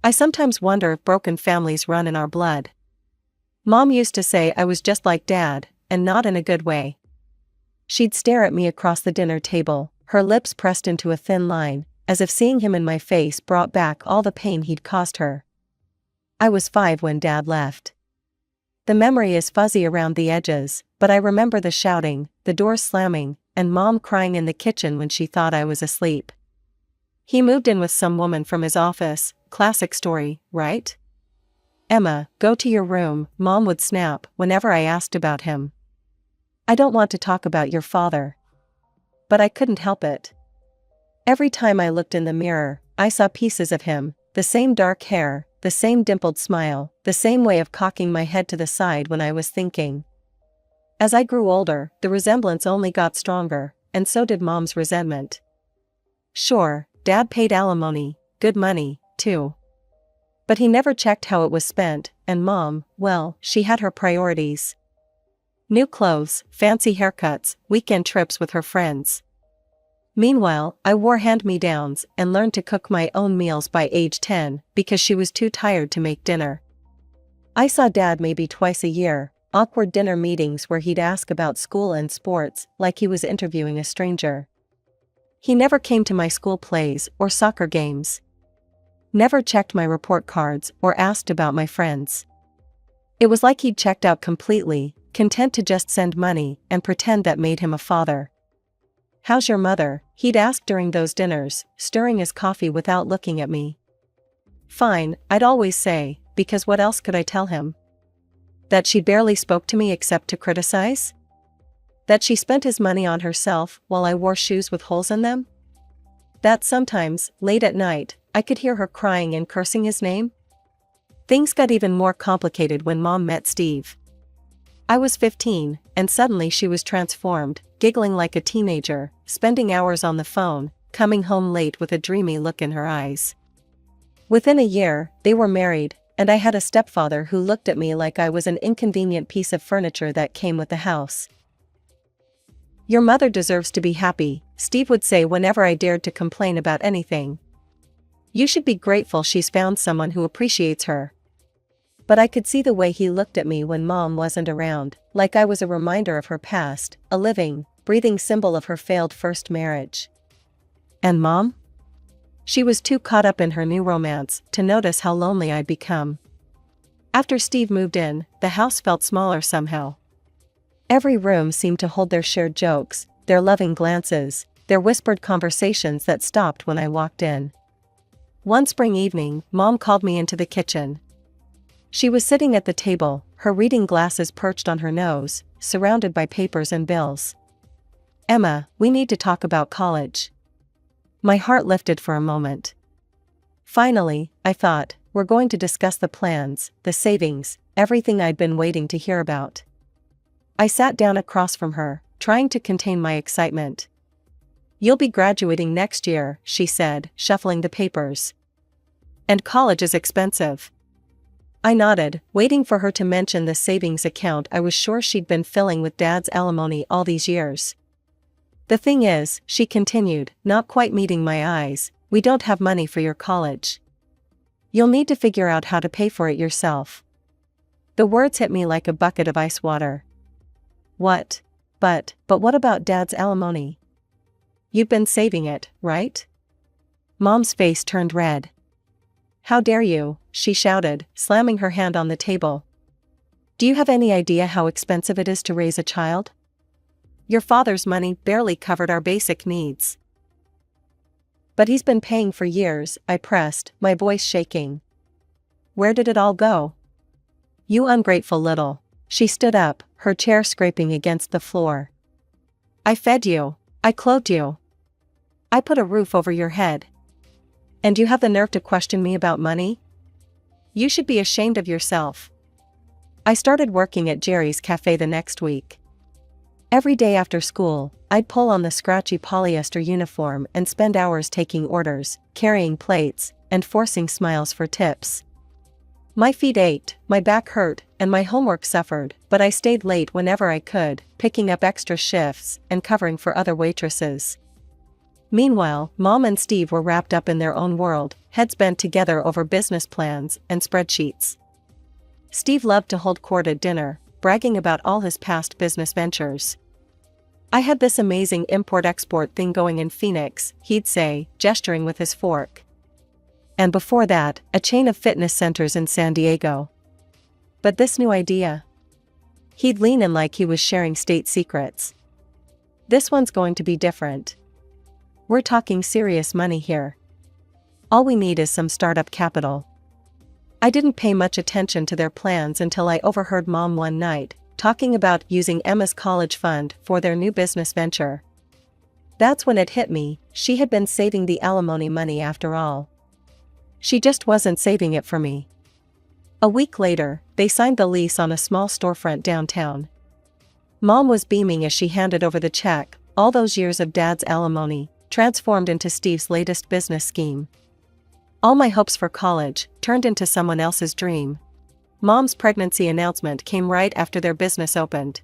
I sometimes wonder if broken families run in our blood. Mom used to say I was just like Dad, and not in a good way. She'd stare at me across the dinner table, her lips pressed into a thin line, as if seeing him in my face brought back all the pain he'd caused her. I was 5 when Dad left. The memory is fuzzy around the edges, but I remember the shouting, the doors slamming, and Mom crying in the kitchen when she thought I was asleep. He moved in with some woman from his office, classic story, right? Emma, go to your room, Mom would snap whenever I asked about him. I don't want to talk about your father. But I couldn't help it. Every time I looked in the mirror, I saw pieces of him, the same dark hair, the same dimpled smile, the same way of cocking my head to the side when I was thinking. As I grew older, the resemblance only got stronger, and so did Mom's resentment. Sure, Dad paid alimony, good money, too. But he never checked how it was spent, and Mom, well, she had her priorities. New clothes, fancy haircuts, weekend trips with her friends. Meanwhile, I wore hand-me-downs and learned to cook my own meals by age 10 because she was too tired to make dinner. I saw Dad maybe twice a year, awkward dinner meetings where he'd ask about school and sports like he was interviewing a stranger. He never came to my school plays or soccer games. Never checked my report cards or asked about my friends. It was like he'd checked out completely, content to just send money and pretend that made him a father. How's your mother? He'd ask during those dinners, stirring his coffee without looking at me. Fine, I'd always say, because what else could I tell him? That she barely spoke to me except to criticize? That she spent his money on herself while I wore shoes with holes in them? That sometimes, late at night, I could hear her crying and cursing his name? Things got even more complicated when Mom met Steve. I was 15, and suddenly she was transformed, giggling like a teenager, spending hours on the phone, coming home late with a dreamy look in her eyes. Within a year, they were married, and I had a stepfather who looked at me like I was an inconvenient piece of furniture that came with the house. Your mother deserves to be happy, Steve would say whenever I dared to complain about anything. You should be grateful she's found someone who appreciates her. But I could see the way he looked at me when Mom wasn't around, like I was a reminder of her past, a living, breathing symbol of her failed first marriage. And Mom? She was too caught up in her new romance to notice how lonely I'd become. After Steve moved in, the house felt smaller somehow. Every room seemed to hold their shared jokes, their loving glances, their whispered conversations that stopped when I walked in. One spring evening, Mom called me into the kitchen. She was sitting at the table, her reading glasses perched on her nose, surrounded by papers and bills. Emma, we need to talk about college. My heart lifted for a moment. Finally, I thought, we're going to discuss the plans, the savings, everything I'd been waiting to hear about. I sat down across from her, trying to contain my excitement. You'll be graduating next year, she said, shuffling the papers. And college is expensive. I nodded, waiting for her to mention the savings account I was sure she'd been filling with Dad's alimony all these years. The thing is, she continued, not quite meeting my eyes, we don't have money for your college. You'll need to figure out how to pay for it yourself. The words hit me like a bucket of ice water. What? But what about Dad's alimony? You've been saving it, right? Mom's face turned red. How dare you, she shouted, slamming her hand on the table. Do you have any idea how expensive it is to raise a child? Your father's money barely covered our basic needs. But he's been paying for years, I pressed, my voice shaking. Where did it all go? You ungrateful little. She stood up, her chair scraping against the floor. I fed you. I clothed you. I put a roof over your head. And you have the nerve to question me about money? You should be ashamed of yourself. I started working at Jerry's cafe the next week. Every day after school, I'd pull on the scratchy polyester uniform and spend hours taking orders, carrying plates, and forcing smiles for tips. My feet ached, my back hurt, and my homework suffered, but I stayed late whenever I could, picking up extra shifts and covering for other waitresses. Meanwhile, Mom and Steve were wrapped up in their own world, heads bent together over business plans and spreadsheets. Steve loved to hold court at dinner, bragging about all his past business ventures. "I had this amazing import-export thing going in Phoenix," he'd say, gesturing with his fork. "And before that, a chain of fitness centers in San Diego. But this new idea..." He'd lean in like he was sharing state secrets. "This one's going to be different. We're talking serious money here. All we need is some startup capital." I didn't pay much attention to their plans until I overheard Mom one night, talking about using Emma's college fund for their new business venture. That's when it hit me, she had been saving the alimony money after all. She just wasn't saving it for me. A week later, they signed the lease on a small storefront downtown. Mom was beaming as she handed over the check, all those years of Dad's alimony, transformed into Steve's latest business scheme. All my hopes for college turned into someone else's dream. Mom's pregnancy announcement came right after their business opened.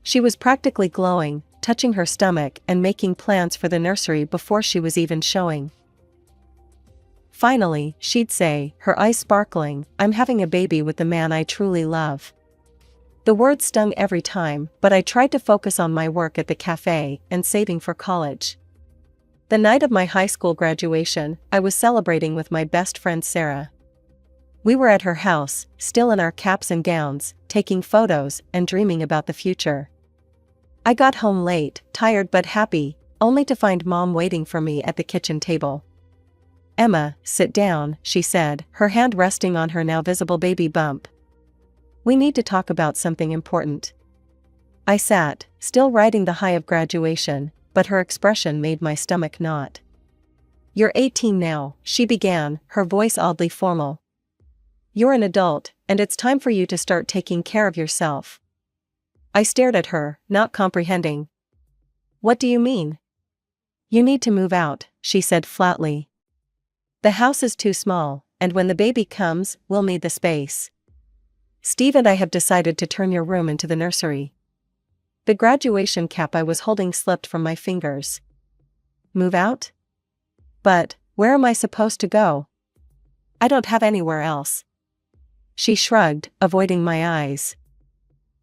She was practically glowing, touching her stomach and making plans for the nursery before she was even showing. Finally, she'd say, her eyes sparkling, "I'm having a baby with the man I truly love." The words stung every time, but I tried to focus on my work at the cafe and saving for college. The night of my high school graduation, I was celebrating with my best friend Sarah. We were at her house, still in our caps and gowns, taking photos and dreaming about the future. I got home late, tired but happy, only to find Mom waiting for me at the kitchen table. "Emma, sit down," she said, her hand resting on her now visible baby bump. "We need to talk about something important." I sat, still riding the high of graduation, but her expression made my stomach knot. "You're 18 now," she began, her voice oddly formal. "You're an adult, and it's time for you to start taking care of yourself." I stared at her, not comprehending. "What do you mean?" "You need to move out," she said flatly. "The house is too small, and when the baby comes, we'll need the space. Steve and I have decided to turn your room into the nursery." The graduation cap I was holding slipped from my fingers. "Move out? But, where am I supposed to go? I don't have anywhere else." She shrugged, avoiding my eyes.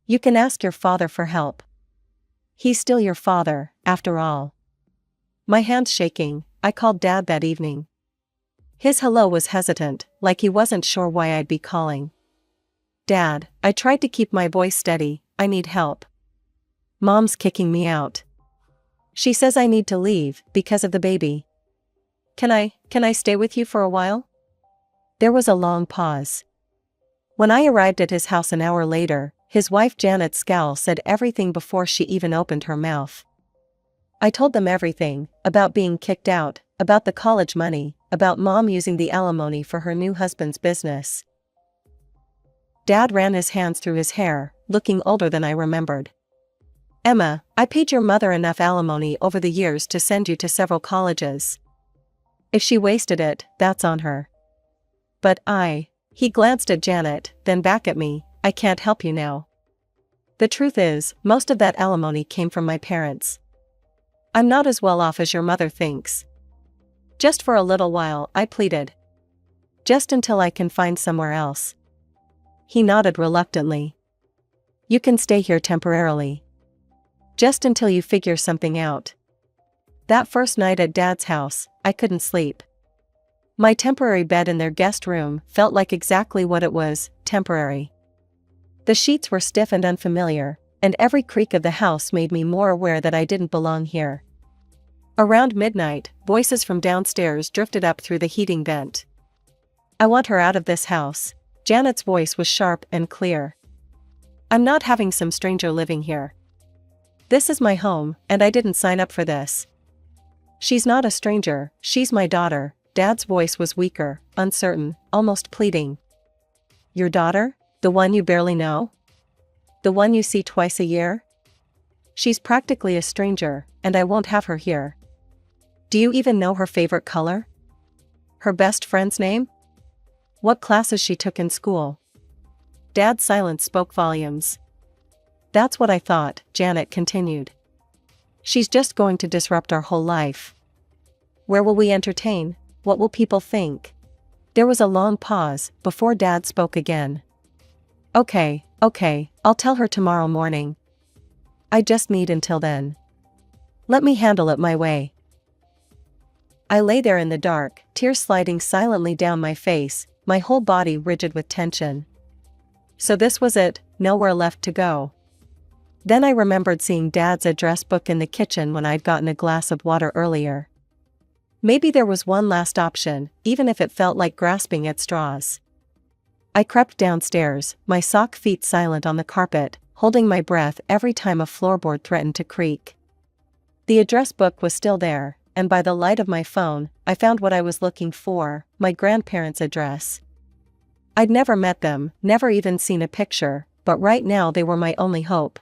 "You can ask your father for help. He's still your father, after all." My hands shaking, I called Dad that evening. His hello was hesitant, like he wasn't sure why I'd be calling. "Dad," I tried to keep my voice steady, "I need help. Mom's kicking me out. She says I need to leave, because of the baby. Can I stay with you for a while?" There was a long pause. When I arrived at his house an hour later, his wife Janet's scowl said everything before she even opened her mouth. I told them everything, about being kicked out, about the college money, about Mom using the alimony for her new husband's business. Dad ran his hands through his hair, looking older than I remembered. "Emma, I paid your mother enough alimony over the years to send you to several colleges. If she wasted it, that's on her. But he glanced at Janet, then back at me, "I can't help you now. The truth is, most of that alimony came from my parents. I'm not as well off as your mother thinks. Just for a little while," I pleaded. "Just until I can find somewhere else." He nodded reluctantly. "You can stay here temporarily. Just until you figure something out." That first night at Dad's house, I couldn't sleep. My temporary bed in their guest room felt like exactly what it was, temporary. The sheets were stiff and unfamiliar, and every creak of the house made me more aware that I didn't belong here. Around midnight, voices from downstairs drifted up through the heating vent. "I want her out of this house." Janet's voice was sharp and clear. "I'm not having some stranger living here. This is my home, and I didn't sign up for this." "She's not a stranger, she's my daughter." Dad's voice was weaker, uncertain, almost pleading. "Your daughter? The one you barely know? The one you see twice a year? She's practically a stranger, and I won't have her here. Do you even know her favorite color? Her best friend's name? What classes she took in school?" Dad's silence spoke volumes. "That's what I thought," Janet continued. "She's just going to disrupt our whole life. Where will we entertain? What will people think? There was a long pause before Dad spoke again. Okay, I'll tell her tomorrow morning. I just need until then. Let me handle it my way. I lay there in the dark, tears sliding silently down my face, my whole body rigid with tension. So this was it, nowhere left to go. Then I remembered seeing Dad's address book in the kitchen when I'd gotten a glass of water earlier. Maybe there was one last option, even if it felt like grasping at straws. I crept downstairs, my sock feet silent on the carpet, holding my breath every time a floorboard threatened to creak. The address book was still there, and by the light of my phone, I found what I was looking for, my grandparents' address. I'd never met them, never even seen a picture, but right now they were my only hope.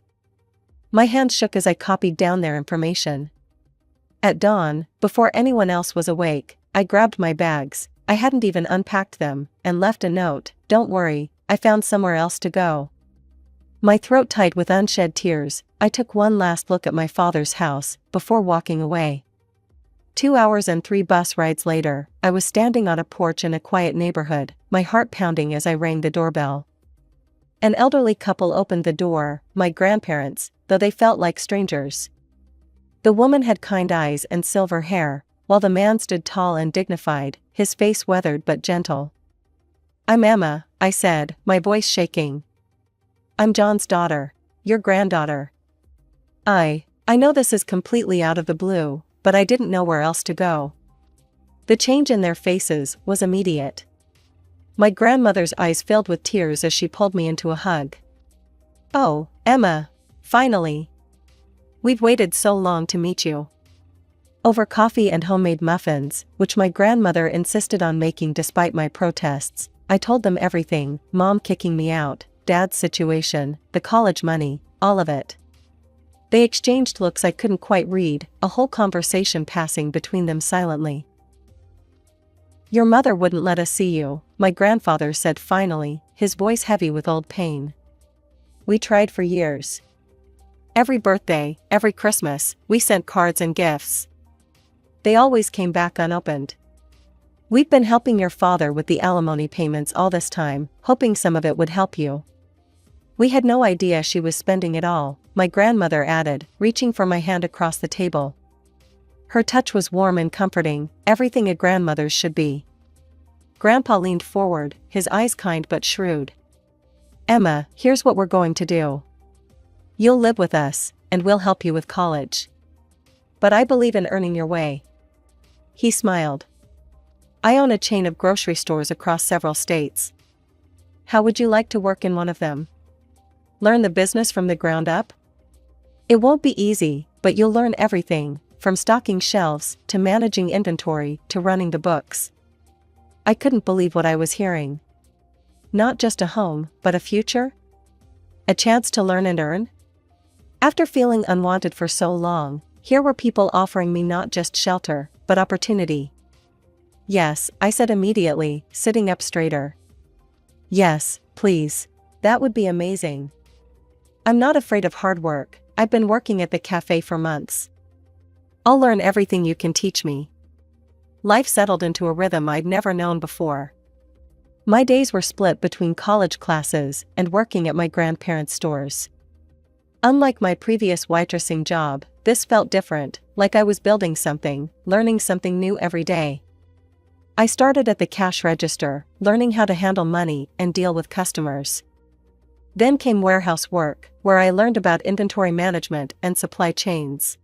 My hands shook as I copied down their information. At dawn, before anyone else was awake, I grabbed my bags, I hadn't even unpacked them, and left a note, "Don't worry, I found somewhere else to go." My throat tight with unshed tears, I took one last look at my father's house, before walking away. 2 hours and 3 bus rides later, I was standing on a porch in a quiet neighborhood, my heart pounding as I rang the doorbell. An elderly couple opened the door, my grandparents, though they felt like strangers. The woman had kind eyes and silver hair, while the man stood tall and dignified, his face weathered but gentle. "I'm Emma," I said, my voice shaking. "I'm John's daughter, your granddaughter." I know this is completely out of the blue, but I didn't know where else to go. The change in their faces was immediate. My grandmother's eyes filled with tears as she pulled me into a hug. "Oh, Emma, finally. We've waited so long to meet you." Over coffee and homemade muffins, which my grandmother insisted on making despite my protests, I told them everything, Mom kicking me out, Dad's situation, the college money, all of it. They exchanged looks I couldn't quite read, a whole conversation passing between them silently. "Your mother wouldn't let us see you," my grandfather said finally, his voice heavy with old pain. "We tried for years. Every birthday, every Christmas, we sent cards and gifts. They always came back unopened. We've been helping your father with the alimony payments all this time, hoping some of it would help you." "We had no idea she was spending it all," my grandmother added, reaching for my hand across the table. Her touch was warm and comforting, everything a grandmother's should be. Grandpa leaned forward, his eyes kind but shrewd. "Emma, here's what we're going to do. You'll live with us, and we'll help you with college. But I believe in earning your way." He smiled. "I own a chain of grocery stores across several states. How would you like to work in one of them? Learn the business from the ground up? It won't be easy, but you'll learn everything, from stocking shelves, to managing inventory, to running the books." I couldn't believe what I was hearing. Not just a home, but a future? A chance to learn and earn? After feeling unwanted for so long, here were people offering me not just shelter, but opportunity. "Yes," I said immediately, sitting up straighter. "Yes, please. That would be amazing. I'm not afraid of hard work, I've been working at the cafe for months. I'll learn everything you can teach me." Life settled into a rhythm I'd never known before. My days were split between college classes and working at my grandparents' stores. Unlike my previous waitressing job, this felt different, like I was building something, learning something new every day. I started at the cash register, learning how to handle money and deal with customers. Then came warehouse work, where I learned about inventory management and supply chains.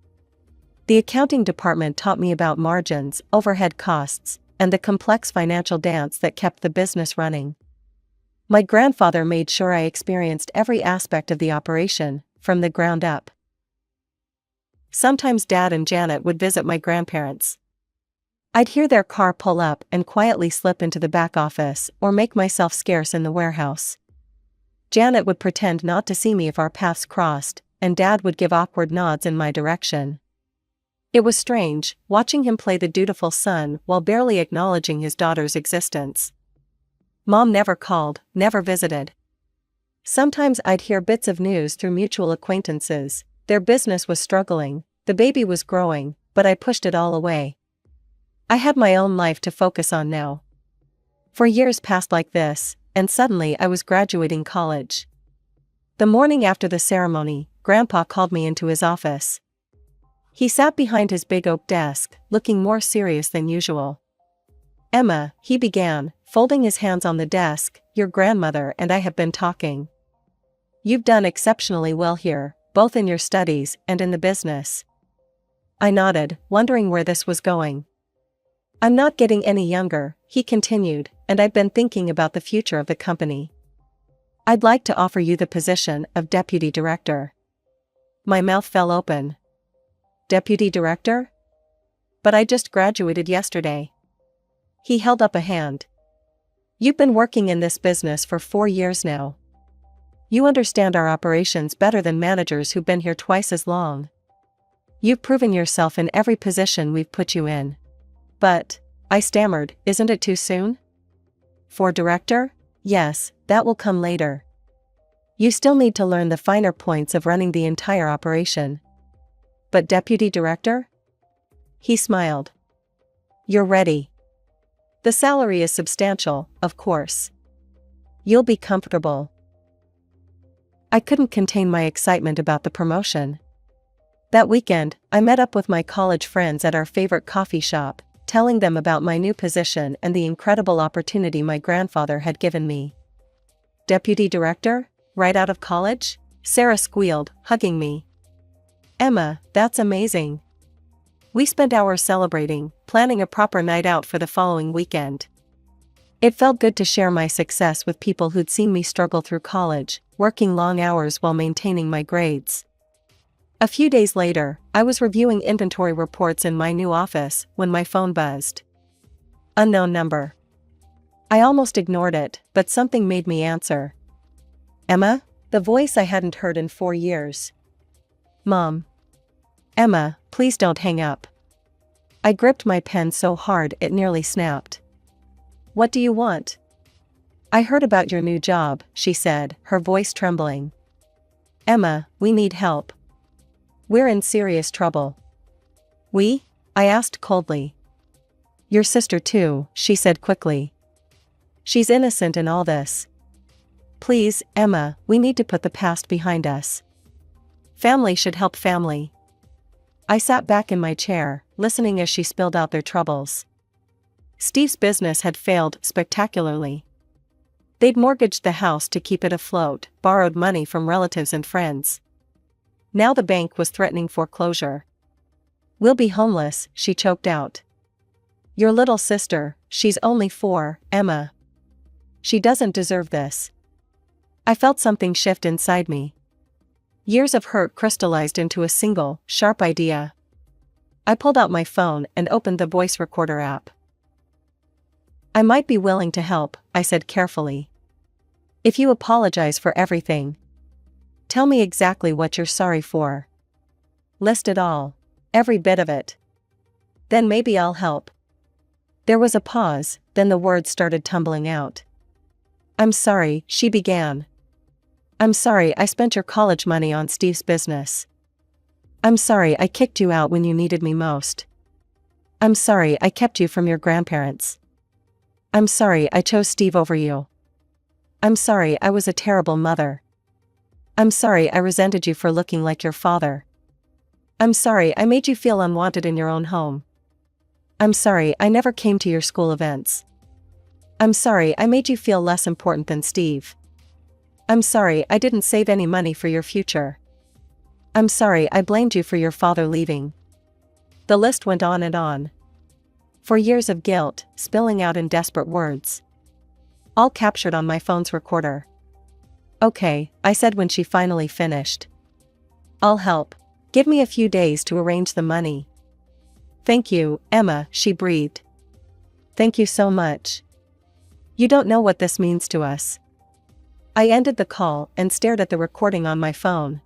The accounting department taught me about margins, overhead costs, and the complex financial dance that kept the business running. My grandfather made sure I experienced every aspect of the operation, from the ground up. Sometimes Dad and Janet would visit my grandparents. I'd hear their car pull up and quietly slip into the back office or make myself scarce in the warehouse. Janet would pretend not to see me if our paths crossed, and Dad would give awkward nods in my direction. It was strange, watching him play the dutiful son while barely acknowledging his daughter's existence. Mom never called, never visited. Sometimes I'd hear bits of news through mutual acquaintances. Their business was struggling, the baby was growing, but I pushed it all away. I had my own life to focus on now. 4 years passed like this, and suddenly I was graduating college. The morning after the ceremony, Grandpa called me into his office. He sat behind his big oak desk, looking more serious than usual. "Emma," he began, folding his hands on the desk, "your grandmother and I have been talking. You've done exceptionally well here, both in your studies and in the business." I nodded, wondering where this was going. "I'm not getting any younger," he continued, "and I've been thinking about the future of the company. I'd like to offer you the position of deputy director." My mouth fell open. Deputy director? But I just graduated yesterday. He held up a hand. "You've been working in this business for 4 years now. You understand our operations better than managers who've been here twice as long. You've proven yourself in every position we've put you in." "But," I stammered, "isn't it too soon?" "For director? Yes, that will come later. You still need to learn the finer points of running the entire operation." "But deputy director?" He smiled. "You're ready. The salary is substantial, of course. You'll be comfortable." I couldn't contain my excitement about the promotion. That weekend, I met up with my college friends at our favorite coffee shop, telling them about my new position and the incredible opportunity my grandfather had given me. "Deputy director? Right out of college?" Sarah squealed, hugging me. "Emma, that's amazing." We spent hours celebrating, planning a proper night out for the following weekend. It felt good to share my success with people who'd seen me struggle through college, working long hours while maintaining my grades. A few days later, I was reviewing inventory reports in my new office when my phone buzzed. Unknown number. I almost ignored it, but something made me answer. "Emma?" The voice I hadn't heard in 4 years. "Mom." "Emma, please don't hang up." I gripped my pen so hard it nearly snapped. "What do you want?" "I heard about your new job," she said, her voice trembling. "Emma, we need help. We're in serious trouble." "We?" I asked coldly. "Your sister too," she said quickly. "She's innocent in all this. Please, Emma, we need to put the past behind us. Family should help family." I sat back in my chair, listening as she spilled out their troubles. Steve's business had failed spectacularly. They'd mortgaged the house to keep it afloat, borrowed money from relatives and friends. Now the bank was threatening foreclosure. "We'll be homeless," she choked out. "Your little sister, she's only 4, Emma. She doesn't deserve this." I felt something shift inside me. Years of hurt crystallized into a single, sharp idea. I pulled out my phone and opened the voice recorder app. "I might be willing to help," I said carefully. "If you apologize for everything. Tell me exactly what you're sorry for. List it all. Every bit of it. Then maybe I'll help." There was a pause, then the words started tumbling out. "I'm sorry," she began. "I'm sorry I spent your college money on Steve's business. I'm sorry I kicked you out when you needed me most. I'm sorry I kept you from your grandparents. I'm sorry I chose Steve over you. I'm sorry I was a terrible mother. I'm sorry I resented you for looking like your father. I'm sorry I made you feel unwanted in your own home. I'm sorry I never came to your school events. I'm sorry I made you feel less important than Steve. I'm sorry I didn't save any money for your future. I'm sorry I blamed you for your father leaving." The list went on and on. 4 years of guilt, spilling out in desperate words. All captured on my phone's recorder. "Okay," I said when she finally finished. "I'll help. Give me a few days to arrange the money." "Thank you, Emma," she breathed. "Thank you so much. You don't know what this means to us." I ended the call and stared at the recording on my phone.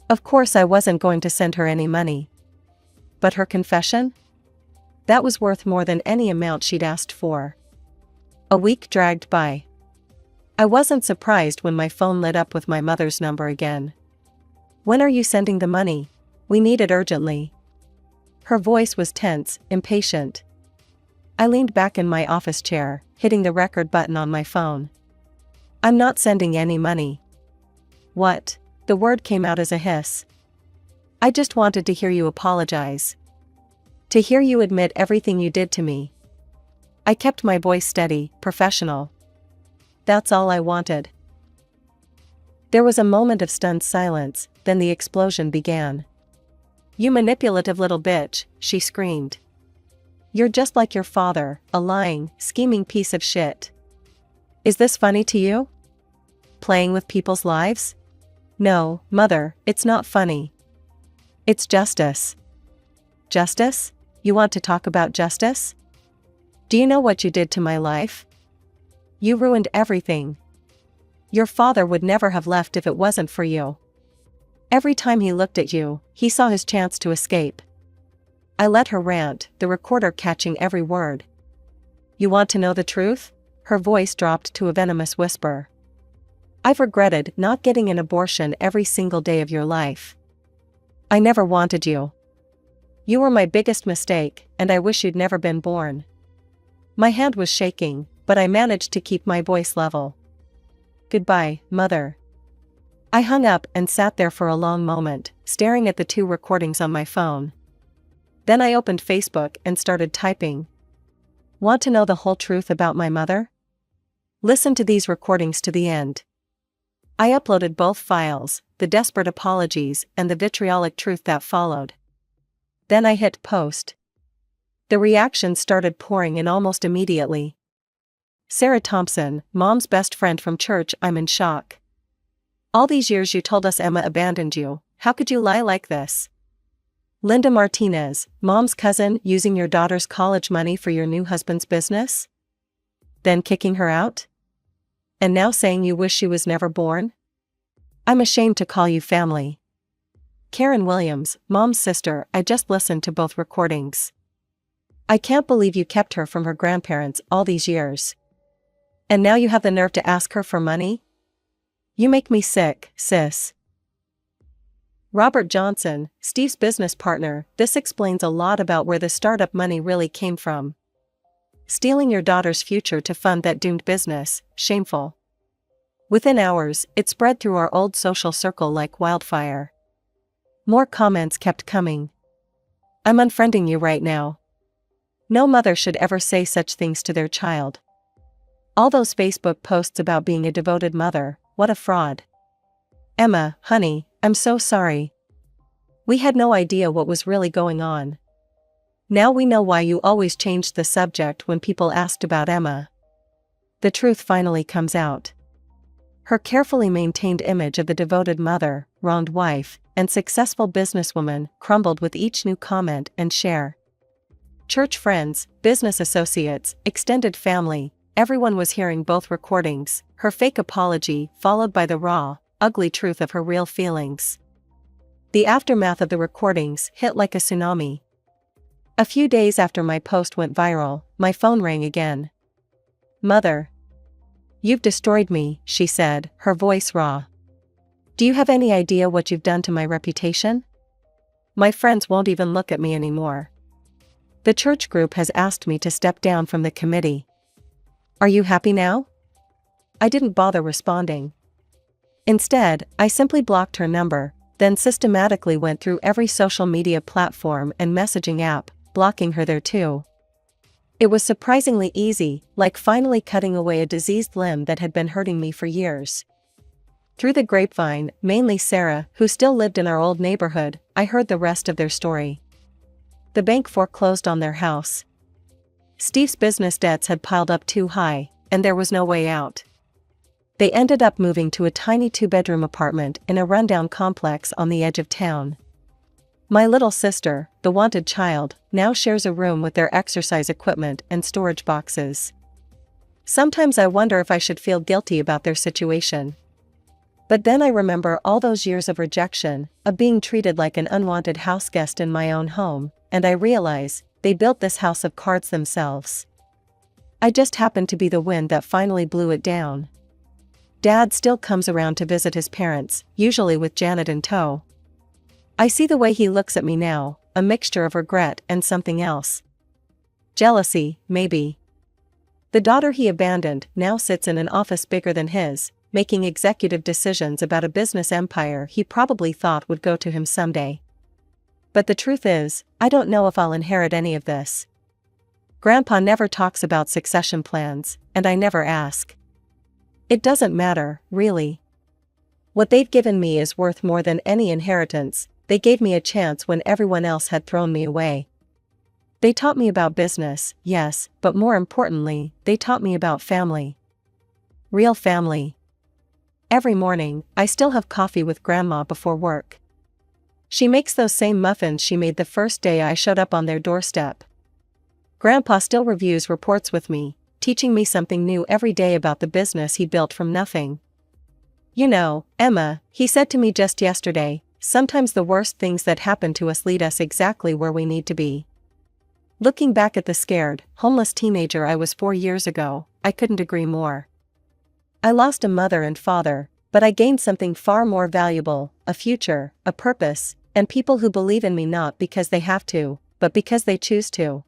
Of course I wasn't going to send her any money. But her confession? That was worth more than any amount she'd asked for. A week dragged by. I wasn't surprised when my phone lit up with my mother's number again. "When are you sending the money? We need it urgently." Her voice was tense, impatient. I leaned back in my office chair, hitting the record button on my phone. I'm not sending any money. What? The word came out as a hiss. I just wanted to hear you apologize. To hear you admit everything you did to me. I kept my voice steady, professional. That's all I wanted. There was a moment of stunned silence, then the explosion began. You manipulative little bitch, she screamed. You're just like your father, a lying, scheming piece of shit. Is this funny to you? Playing with people's lives? No, Mother, it's not funny. It's justice. Justice? You want to talk about justice? Do you know what you did to my life? You ruined everything. Your father would never have left if it wasn't for you. Every time he looked at you, he saw his chance to escape. I let her rant, the recorder catching every word. You want to know the truth? Her voice dropped to a venomous whisper. I've regretted not getting an abortion every single day of your life. I never wanted you. You were my biggest mistake, and I wish you'd never been born. My hand was shaking, but I managed to keep my voice level. Goodbye, Mother. I hung up and sat there for a long moment, staring at the 2 recordings on my phone. Then I opened Facebook and started typing. Want to know the whole truth about my mother? Listen to these recordings to the end. I uploaded both files, the desperate apologies and the vitriolic truth that followed. Then I hit post. The reactions started pouring in almost immediately. Sarah Thompson, Mom's best friend from church, I'm in shock. All these years you told us Emma abandoned you, how could you lie like this? Linda Martinez, Mom's cousin, using your daughter's college money for your new husband's business? Then kicking her out? And now saying you wish she was never born? I'm ashamed to call you family. Karen Williams, Mom's sister, I just listened to both recordings. I can't believe you kept her from her grandparents all these years. And now you have the nerve to ask her for money? You make me sick, sis. Robert Johnson, Steve's business partner, this explains a lot about where the startup money really came from. Stealing your daughter's future to fund that doomed business, shameful. Within hours, it spread through our old social circle like wildfire. More comments kept coming. I'm unfriending you right now. No mother should ever say such things to their child. All those Facebook posts about being a devoted mother, what a fraud. Emma, honey, I'm so sorry. We had no idea what was really going on. Now we know why you always changed the subject when people asked about Emma. The truth finally comes out. Her carefully maintained image of the devoted mother, wronged wife, and successful businesswoman crumbled with each new comment and share. Church friends, business associates, extended family, everyone was hearing both recordings, her fake apology followed by the raw, ugly truth of her real feelings. The aftermath of the recordings hit like a tsunami. A few days after my post went viral, my phone rang again. Mother. You've destroyed me, she said, her voice raw. Do you have any idea what you've done to my reputation? My friends won't even look at me anymore. The church group has asked me to step down from the committee. Are you happy now? I didn't bother responding. Instead, I simply blocked her number, then systematically went through every social media platform and messaging app, blocking her there too. It was surprisingly easy, like finally cutting away a diseased limb that had been hurting me for years. Through the grapevine, mainly Sarah, who still lived in our old neighborhood, I heard the rest of their story. The bank foreclosed on their house. Steve's business debts had piled up too high, and there was no way out. They ended up moving to a tiny 2-bedroom apartment in a rundown complex on the edge of town. My little sister, the wanted child, now shares a room with their exercise equipment and storage boxes. Sometimes I wonder if I should feel guilty about their situation. But then I remember all those years of rejection, of being treated like an unwanted houseguest in my own home, and I realize, they built this house of cards themselves. I just happened to be the wind that finally blew it down. Dad still comes around to visit his parents, usually with Janet in tow. I see the way he looks at me now, a mixture of regret and something else. Jealousy, maybe. The daughter he abandoned now sits in an office bigger than his, making executive decisions about a business empire he probably thought would go to him someday. But the truth is, I don't know if I'll inherit any of this. Grandpa never talks about succession plans, and I never ask. It doesn't matter, really. What they've given me is worth more than any inheritance. They gave me a chance when everyone else had thrown me away. They taught me about business, yes, but more importantly, they taught me about family. Real family. Every morning, I still have coffee with Grandma before work. She makes those same muffins she made the first day I showed up on their doorstep. Grandpa still reviews reports with me, teaching me something new every day about the business he built from nothing. You know, Emma, he said to me just yesterday, sometimes the worst things that happen to us lead us exactly where we need to be. Looking back at the scared, homeless teenager I was 4 years ago, I couldn't agree more. I lost a mother and father, but I gained something far more valuable, a future, a purpose, and people who believe in me not because they have to, but because they choose to.